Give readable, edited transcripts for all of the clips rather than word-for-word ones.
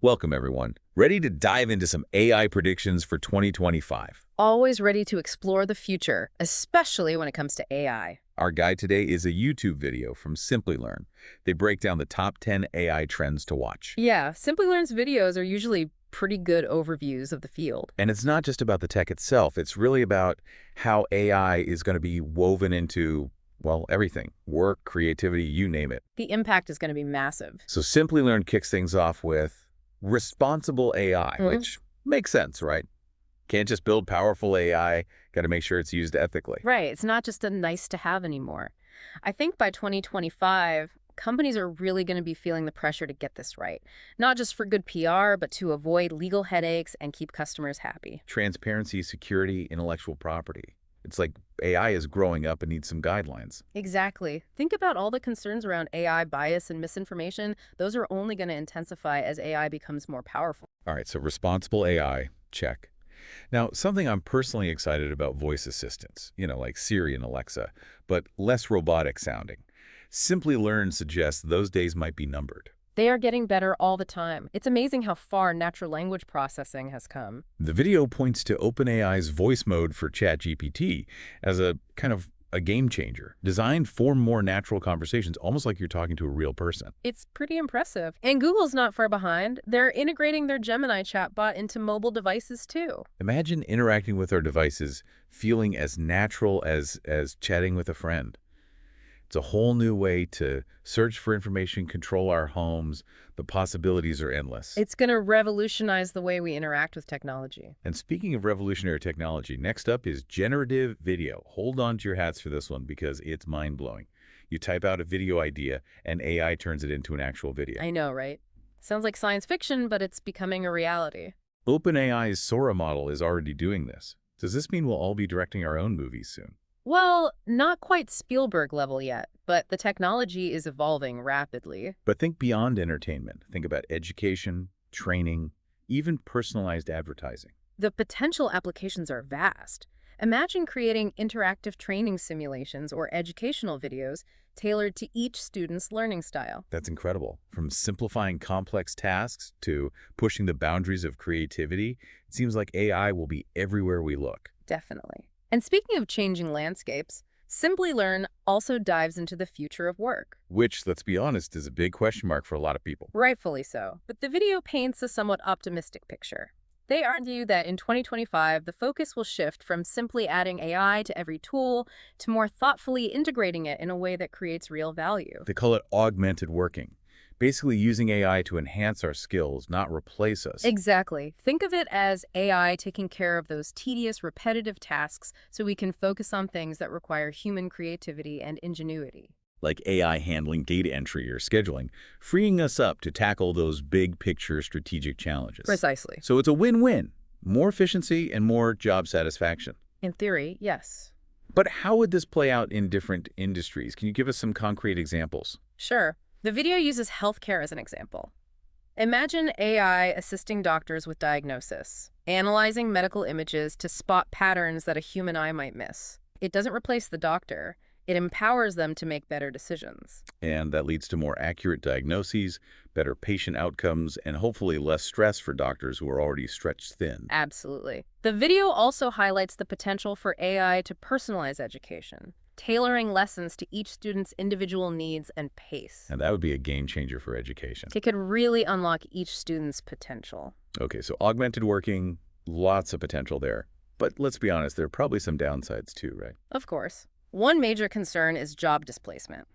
Welcome, everyone. Ready to dive into some AI predictions for 2025? Always ready to explore the future, especially when it comes to AI. Our guide today is a YouTube video from Simply They break down the top 10 AI trends to watch. Yeah, Simplilearn's videos are usually pretty good overviews of the field. And it's not just about the tech itself. It's really about how AI is going to be woven into, well, everything. Work, creativity, you name it. The impact is going to be massive. So Simply kicks things off with responsible AI, which makes sense, right? Can't just build powerful AI, got to make sure it's used ethically. Right, it's not just a nice to have anymore. I think by 2025, companies are really going to be feeling the pressure to get this right. Not just for good PR, but to avoid legal headaches and keep customers happy. Transparency, security, intellectual property. It's like AI is growing up and needs some guidelines. Exactly. Think about all the concerns around AI bias and misinformation. Those are only going to intensify as AI becomes more powerful. All right, so responsible AI, check. Now, something I'm personally excited about voice assistants, like Siri and Alexa, but less robotic sounding. Simply suggests those days might be numbered. They are getting better all the time. It's amazing how far natural language processing has come. The video points to OpenAI's voice mode for ChatGPT as a kind of a game changer, designed for more natural conversations, almost like you're talking to a real person. It's pretty impressive. And Google's not far behind. They're integrating their Gemini chatbot into mobile devices too. Imagine interacting with our devices feeling as natural as chatting with a friend. It's a whole new way to search for information, control our homes. The possibilities are endless. It's going to revolutionize the way we interact with technology. And speaking of revolutionary technology, next up is generative video. Hold on to your hats for this one because it's mind-blowing. You type out a video idea and AI turns it into an actual video. I know, right? Sounds like science fiction, but it's becoming a reality. OpenAI's Sora model is already doing this. Does this mean we'll all be directing our own movies soon? Well, not quite Spielberg level yet, but the technology is evolving rapidly. But think beyond entertainment. Think about education, training, even personalized advertising. The potential applications are vast. Imagine creating interactive training simulations or educational videos tailored to each student's learning style. That's incredible. From simplifying complex tasks to pushing the boundaries of creativity, it seems like AI will be everywhere we look. Definitely. And speaking of changing landscapes, Simply also dives into the future of work. Which, let's be honest, is a big question mark for a lot of people. Rightfully so. But the video paints a somewhat optimistic picture. They argue that in 2025, the focus will shift from simply adding AI to every tool to more thoughtfully integrating it in a way that creates real value. They call it augmented working. Basically using AI to enhance our skills, not replace us. Exactly. Think of it as AI taking care of those tedious, repetitive tasks so we can focus on things that require human creativity and ingenuity. Like AI handling data entry or scheduling, freeing us up to tackle those big picture strategic challenges. Precisely. So it's a win-win. More efficiency and more job satisfaction. In theory, yes. But how would this play out in different industries? Can you give us some concrete examples? Sure. The video uses healthcare as an example. Imagine AI assisting doctors with diagnosis, analyzing medical images to spot patterns that a human eye might miss. It doesn't replace the doctor. It empowers them to make better decisions. And that leads to more accurate diagnoses, better patient outcomes, and hopefully less stress for doctors who are already stretched thin. Absolutely. The video also highlights the potential for AI to personalize education, tailoring lessons to each student's individual needs and pace. And that would be a game changer for education. It could really unlock each student's potential. Okay, so augmented working, lots of potential there. But let's be honest, there are probably some downsides too, right? Of course. One major concern is job displacement.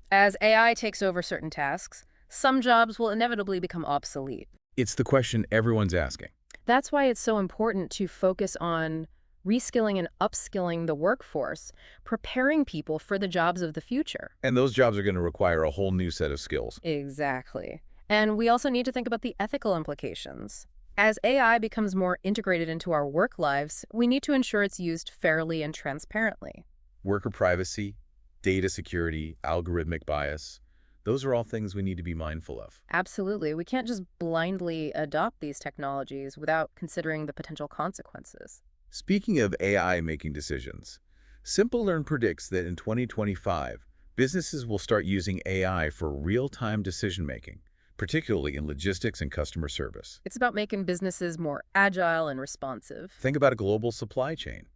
As AI takes over certain tasks, some jobs will inevitably become obsolete. It's the question everyone's asking. That's why it's so important to focus on reskilling and upskilling the workforce, preparing people for the jobs of the future. And those jobs are going to require a whole new set of skills. Exactly. And we also need to think about the ethical implications. As AI becomes more integrated into our work lives, we need to ensure it's used fairly and transparently. Worker privacy, data security, algorithmic bias, those are all things we need to be mindful of. Absolutely. We can't just blindly adopt these technologies without considering the potential consequences. Speaking of AI making decisions, Simple predicts that in 2025, businesses will start using AI for real-time decision-making, particularly in logistics and customer service. It's about making businesses more agile and responsive. Think about a global supply chain.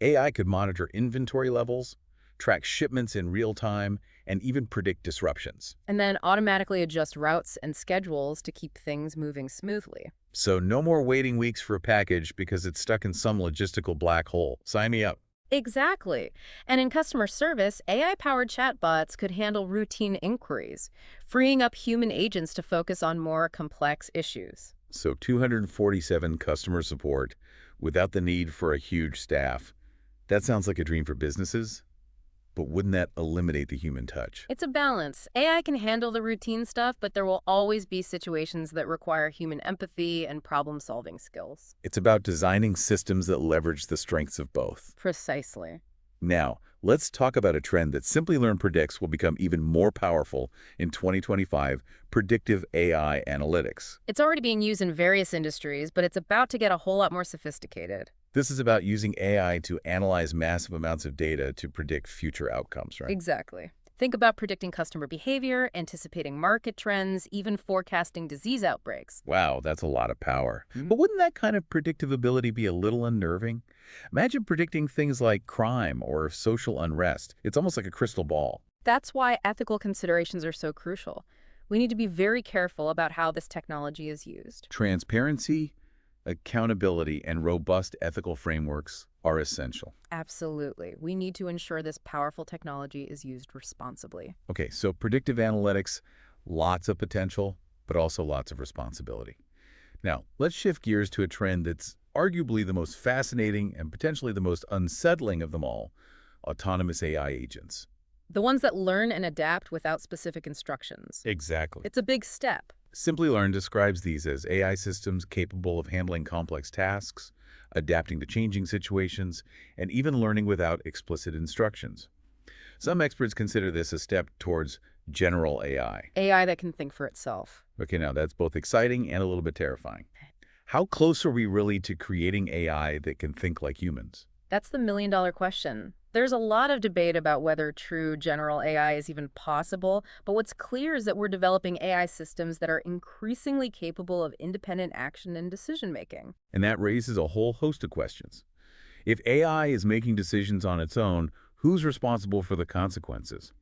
AI could monitor inventory levels, track shipments in real time, and even predict disruptions. And then automatically adjust routes and schedules to keep things moving smoothly. So no more waiting weeks for a package because it's stuck in some logistical black hole. Sign me up. Exactly. And in customer service, AI-powered chatbots could handle routine inquiries, freeing up human agents to focus on more complex issues. So 247 customer support without the need for a huge staff. That sounds like a dream for businesses, but wouldn't that eliminate the human touch? It's a balance. AI can handle the routine stuff, but there will always be situations that require human empathy and problem-solving skills. It's about designing systems that leverage the strengths of both. Precisely. Now, let's talk about a trend that Simply Learn predicts will become even more powerful in 2025, predictive AI analytics. It's already being used in various industries, but it's about to get a whole lot more sophisticated. This is about using AI to analyze massive amounts of data to predict future outcomes, right? Exactly. Think about predicting customer behavior, anticipating market trends, even forecasting disease outbreaks. Wow, that's a lot of power. But wouldn't that kind of predictive ability be a little unnerving? Imagine predicting things like crime or social unrest. It's almost like a crystal ball. That's why ethical considerations are so crucial. We need to be very careful about how this technology is used. Transparency, accountability, and robust ethical frameworks are essential. Absolutely. We need to ensure this powerful technology is used responsibly. Okay, so predictive analytics, lots of potential, but also lots of responsibility. Now, let's shift gears to a trend that's arguably the most fascinating and potentially the most unsettling of them all, autonomous AI agents. The ones that learn and adapt without specific instructions. Exactly. It's a big step. Simply Learn describes these as AI systems capable of handling complex tasks, adapting to changing situations, and even learning without explicit instructions. Some experts consider this a step towards general AI. AI that can think for itself. Okay, now that's both exciting and a little bit terrifying. How close are we really to creating AI that can think like humans? That's the million-dollar question. There's a lot of debate about whether true general AI is even possible, but what's clear is that we're developing AI systems that are increasingly capable of independent action and decision-making. And that raises a whole host of questions. If AI is making decisions on its own, who's responsible for the consequences?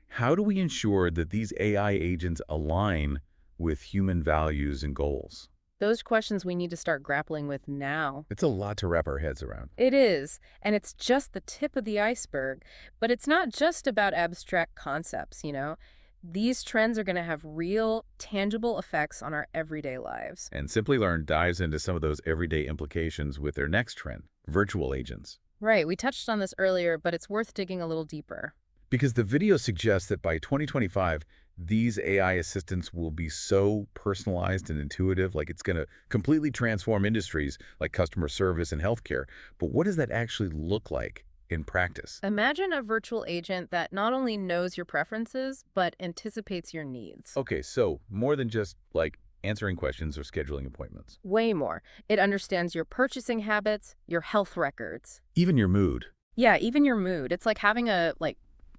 How do we ensure that these AI agents align with human values and goals? Those questions we need to start grappling with now. It's a lot to wrap our heads around. It is, and it's just the tip of the iceberg. But it's not just about abstract concepts, you know? These trends are going to have real, tangible effects on our everyday lives. And Simply Learn dives into some of those everyday implications with their next trend, virtual agents. Right, we touched on this earlier, but it's worth digging a little deeper. Because the video suggests that by 2025, these AI assistants will be so personalized and intuitive, like it's going to completely transform industries like customer service and healthcare. But what does that actually look like in practice? Imagine a virtual agent that not only knows your preferences, but anticipates your needs. Okay, so more than just like answering questions or scheduling appointments. Way more. It understands your purchasing habits, your health records. Even your mood. Yeah, even your mood. It's like having a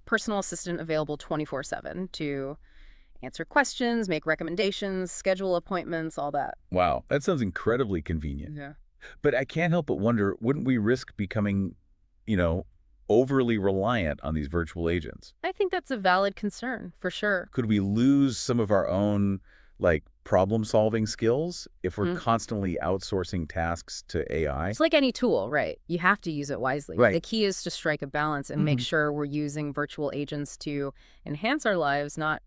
personal assistant available 24/7 to answer questions, make recommendations, schedule appointments, all that. Wow, that sounds incredibly convenient. Yeah. But I can't help but wonder, wouldn't we risk becoming, overly reliant on these virtual agents? I think that's a valid concern, for sure. Could we lose some of our own, problem-solving skills if we're constantly outsourcing tasks to AI? It's like any tool, right? You have to use it wisely. Right. The key is to strike a balance and make sure we're using virtual agents to enhance our lives, not,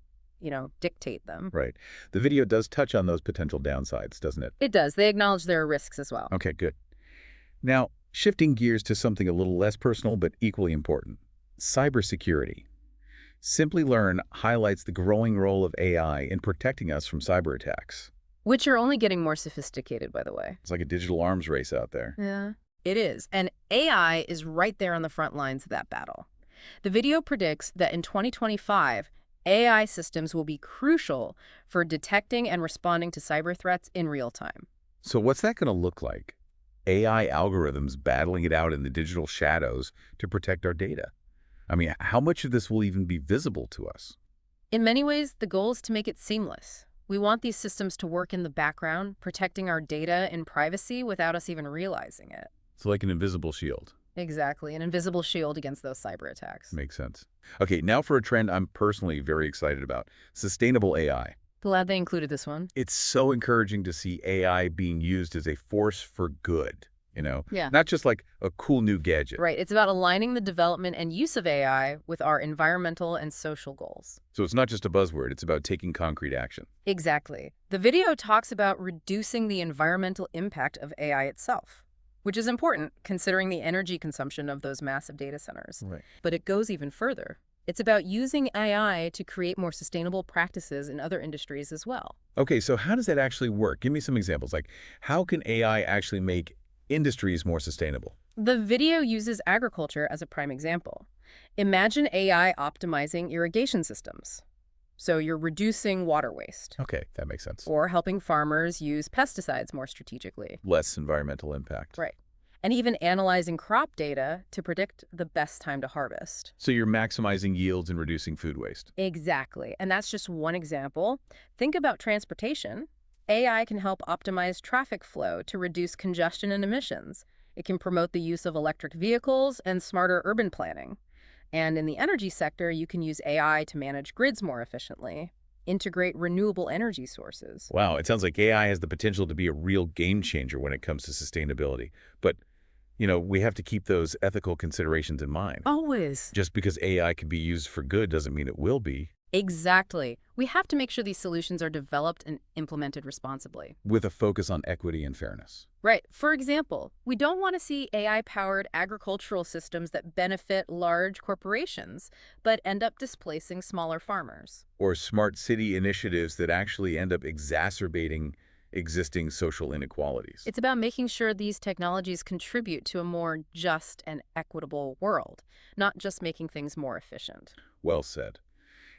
dictate them. Right. The video does touch on those potential downsides, doesn't it? It does. They acknowledge there are risks as well. Okay, good. Now, shifting gears to something a little less personal but equally important, cybersecurity. Simply Learn highlights the growing role of AI in protecting us from cyber attacks. Which are only getting more sophisticated, by the way. It's like a digital arms race out there. Yeah. It is. And AI is right there on the front lines of that battle. The video predicts that in 2025, AI systems will be crucial for detecting and responding to cyber threats in real time. So what's that going to look like? AI algorithms battling it out in the digital shadows to protect our data. I mean, how much of this will even be visible to us? In many ways, the goal is to make it seamless. We want these systems to work in the background, protecting our data and privacy without us even realizing it. It's like an invisible shield. Exactly, an invisible shield against those cyber attacks. Makes sense. Okay, now for a trend I'm personally very excited about, sustainable AI. Glad they included this one. It's so encouraging to see AI being used as a force for good, Yeah. not just like a cool new gadget. Right, it's about aligning the development and use of AI with our environmental and social goals. So it's not just a buzzword, it's about taking concrete action. Exactly. The video talks about reducing the environmental impact of AI itself, which is important considering the energy consumption of those massive data centers. Right. But it goes even further. It's about using AI to create more sustainable practices in other industries as well. Okay, so how does that actually work? Give me some examples. Like, how can AI actually make industries more sustainable? The video uses agriculture as a prime example. Imagine AI optimizing irrigation systems. So you're reducing water waste Okay, that makes sense. or helping farmers use pesticides more strategically. Less environmental impact. Right. And even analyzing crop data to predict the best time to harvest. So you're maximizing yields and reducing food waste. Exactly. And that's just one example. Think about transportation. AI can help optimize traffic flow to reduce congestion and emissions. It can promote the use of electric vehicles and smarter urban planning. And in the energy sector, you can use AI to manage grids more efficiently, integrate renewable energy sources. Wow, it sounds like AI has the potential to be a real game changer when it comes to sustainability. But, we have to keep those ethical considerations in mind. Always. Just because AI can be used for good doesn't mean it will be, Exactly. We have to make sure these solutions are developed and implemented responsibly. with a focus on equity and fairness. Right. For example, we don't want to see AI-powered agricultural systems that benefit large corporations, but end up displacing smaller farmers. Or smart city initiatives that actually end up exacerbating existing social inequalities. It's about making sure these technologies contribute to a more just and equitable world, not just making things more efficient. Well said.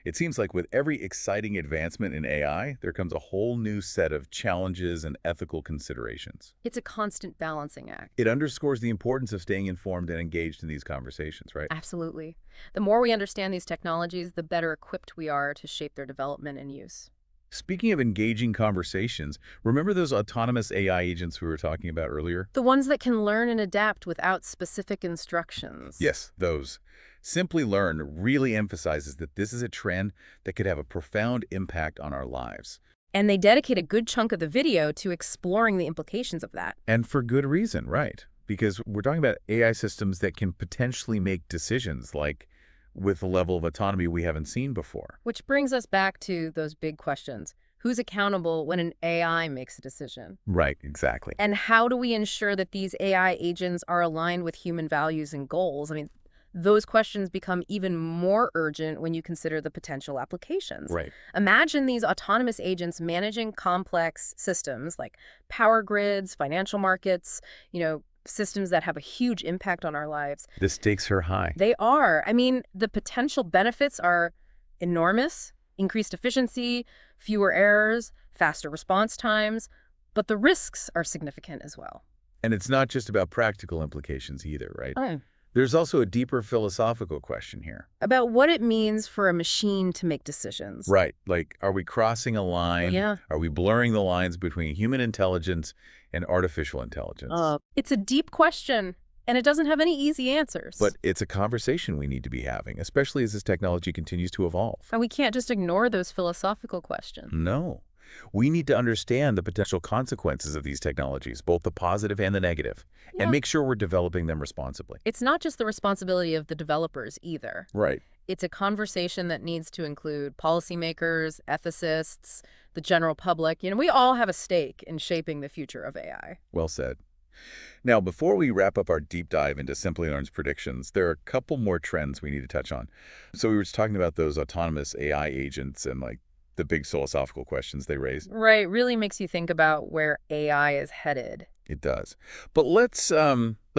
It seems like with every exciting advancement in AI, there comes a whole new set of challenges and ethical considerations. It's a constant balancing act. It underscores the importance of staying informed and engaged in these conversations, right? Absolutely. The more we understand these technologies, the better equipped we are to shape their development and use. Speaking of engaging conversations, remember those autonomous AI agents we were talking about earlier? The ones that can learn and adapt without specific instructions. Yes, those. Simply Learn really emphasizes that this is a trend that could have a profound impact on our lives. And they dedicate a good chunk of the video to exploring the implications of that. And for good reason, right? Because we're talking about AI systems that can potentially make decisions, like with a level of autonomy we haven't seen before. Which brings us back to those big questions. Who's accountable when an AI makes a decision? Right, exactly. And how do we ensure that these AI agents are aligned with human values and goals? I mean, those questions become even more urgent when you consider the potential applications. Right. Imagine these autonomous agents managing complex systems like power grids, financial markets, systems that have a huge impact on our lives. The stakes are high. They are. I mean, the potential benefits are enormous: increased efficiency, fewer errors, faster response times, but the risks are significant as well. And it's not just about practical implications either, right? Oh. There's also a deeper philosophical question here. About what it means for a machine to make decisions. Right. Like, are we crossing a line? Yeah. Are we blurring the lines between human intelligence and artificial intelligence? It's a deep question, and it doesn't have any easy answers. But it's a conversation we need to be having, especially as this technology continues to evolve. And we can't just ignore those philosophical questions. No. We need to understand the potential consequences of these technologies, both the positive and the negative, Yeah. and make sure we're developing them responsibly. It's not just the responsibility of the developers either. Right. It's a conversation that needs to include policymakers, ethicists, the general public. We all have a stake in shaping the future of AI. Well said. Now, before we wrap up our deep dive into Simply Learn's predictions, there are a couple more trends we need to touch on. So we were just talking about those autonomous AI agents and the big philosophical questions they raise. Right, really makes you think about where AI is headed. It does. But let's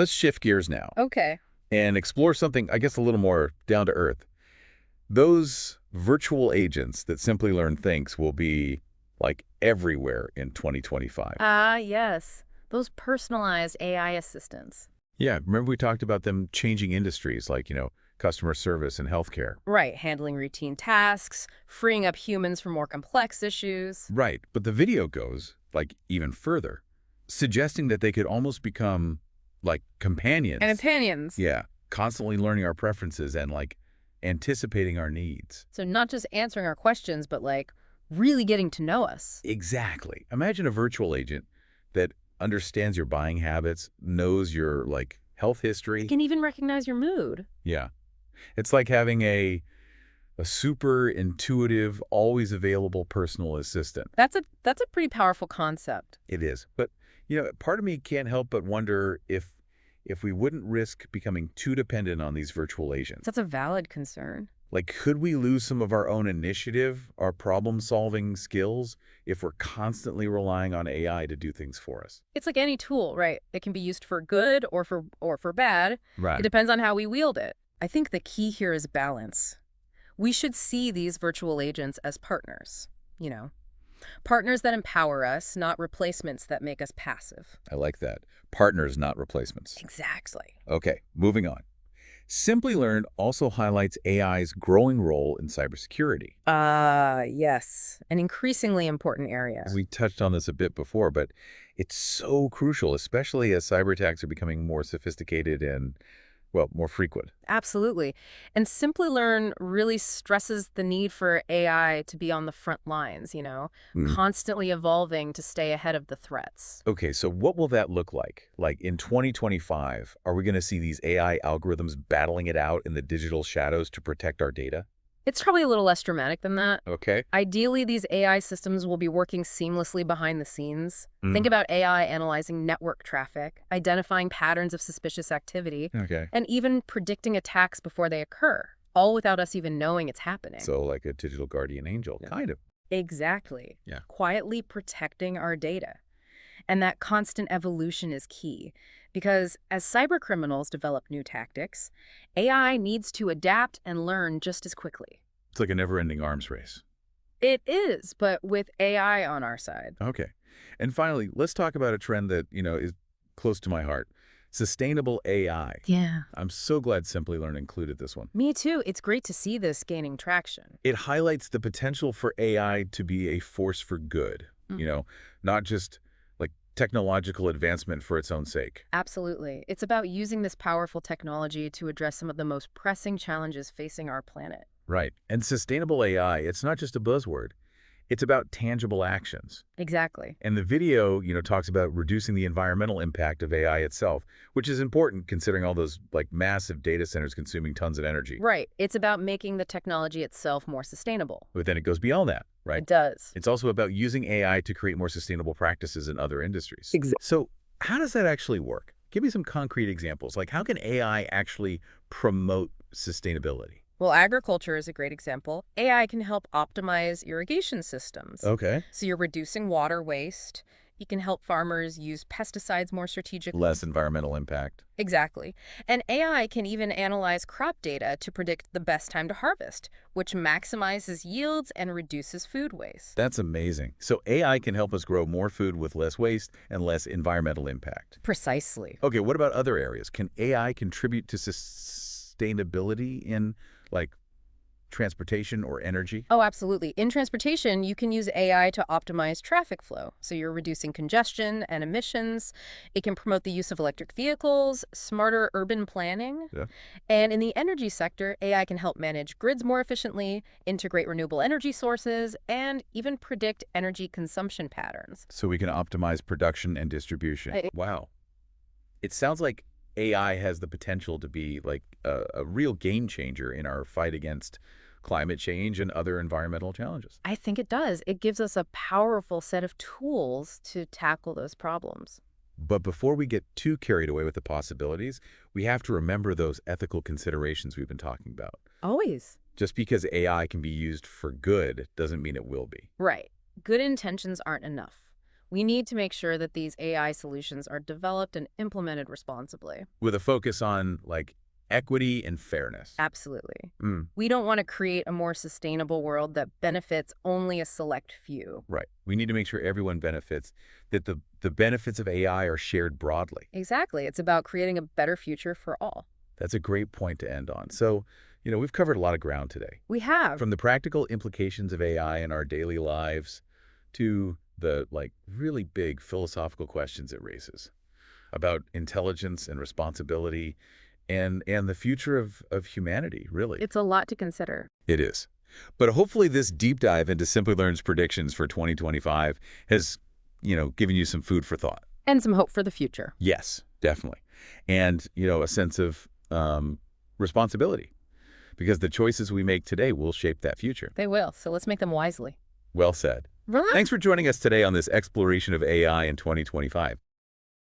shift gears now Okay. and explore something, I guess, a little more down to earth. Those virtual agents that Simply Learn thinks will be everywhere in 2025. Yes. Those personalized AI assistants. Yeah, remember we talked about them changing industries like, customer service and healthcare. Right, handling routine tasks, freeing up humans for more complex issues. Right, but the video goes, like, even further, suggesting that they could almost become, like, And companions. opinions. Yeah, constantly learning our preferences and, like, anticipating our needs. So not just answering our questions, but like really getting to know us. Exactly. Imagine a virtual agent that understands your buying habits, knows your, like, health history. Can even recognize your mood. Yeah. It's like having a super intuitive, always available personal assistant. That's a pretty powerful concept. It is. But, part of me can't help but wonder if we wouldn't risk becoming too dependent on these virtual agents. That's a valid concern. Like, could we lose some of our own initiative, our problem-solving skills, if we're constantly relying on AI to do things for us? It's like any tool, right? It can be used for good or for bad. Right. It depends on how we wield it. I think the key here is balance. We should see these virtual agents as partners, partners that empower us, not replacements that make us passive. I like that. Partners, not replacements. Exactly. Okay, moving on. Simply Learned also highlights AI's growing role in cybersecurity. Yes, an increasingly important area. We touched on this a bit before, but it's so crucial, especially as cyber attacks are becoming more sophisticated and, well, more frequent. Absolutely. And Simply Learn really stresses the need for AI to be on the front lines, Mm. constantly evolving to stay ahead of the threats. Okay, so what will that look like? Like in 2025, are we going to see these AI algorithms battling it out in the digital shadows to protect our data? It's probably a little less dramatic than that. Okay. Ideally, these AI systems will be working seamlessly behind the scenes. Mm. Think about AI analyzing network traffic, identifying patterns of suspicious activity, Okay. and even predicting attacks before they occur, all without us even knowing it's happening. So like a digital guardian angel, kind of. Exactly. Yeah. Quietly protecting our data. And that constant evolution is key, because as cybercriminals develop new tactics, AI needs to adapt and learn just as quickly. It's like a never-ending arms race. It is, but with AI on our side. Okay. And finally, let's talk about a trend that, is close to my heart. Sustainable AI. Yeah. I'm so glad Simply Learn included this one. Me too. It's great to see this gaining traction. It highlights the potential for AI to be a force for good, not just like technological advancement for its own sake. Absolutely. It's about using this powerful technology to address some of the most pressing challenges facing our planet. Right. And sustainable AI, it's not just a buzzword. It's about tangible actions. Exactly. And the video, talks about reducing the environmental impact of AI itself, which is important considering all those like massive data centers consuming tons of energy. Right. It's about making the technology itself more sustainable. But then it goes beyond that, right? It does. It's also about using AI to create more sustainable practices in other industries. Exactly. So how does that actually work? Give me some concrete examples. Like how can AI actually promote sustainability? Well, agriculture is a great example. AI can help optimize irrigation systems. Okay. So you're reducing water waste. You can help farmers use pesticides more strategically. Less environmental impact. Exactly. And AI can even analyze crop data to predict the best time to harvest, which maximizes yields and reduces food waste. That's amazing. So AI can help us grow more food with less waste and less environmental impact. Precisely. Okay, what about other areas? Can AI contribute to sustainability in, like, transportation or energy? Oh, absolutely. In transportation, you can use AI to optimize traffic flow. So you're reducing congestion and emissions. It can promote the use of electric vehicles, smarter urban planning. Yeah. And in the energy sector, AI can help manage grids more efficiently, integrate renewable energy sources, and even predict energy consumption patterns. So we can optimize production and distribution. Wow. It sounds like AI has the potential to be like a real game changer in our fight against climate change and other environmental challenges. I think it does. It gives us a powerful set of tools to tackle those problems. But before we get too carried away with the possibilities, we have to remember those ethical considerations we've been talking about. Always. Just because AI can be used for good doesn't mean it will be. Right. Good intentions aren't enough. We need to make sure that these AI solutions are developed and implemented responsibly. With a focus on, like, equity and fairness. Absolutely. Mm, We don't want to create a more sustainable world that benefits only a select few. right. We need to make sure everyone benefits, that the benefits of AI are shared broadly. Exactly. It's about creating a better future for all. That's a great point to end on. So, we've covered a lot of ground today. We have. From the practical implications of AI in our daily lives to the, really big philosophical questions it raises about intelligence and responsibility and the future of humanity, really. It's a lot to consider. It is. But hopefully this deep dive into Simplilearn's predictions for 2025 has, given you some food for thought. And some hope for the future. Yes, definitely. And, a sense of responsibility. Because the choices we make today will shape that future. They will, so let's make them wisely. Well said. Right. Thanks for joining us today on this exploration of AI in 2025.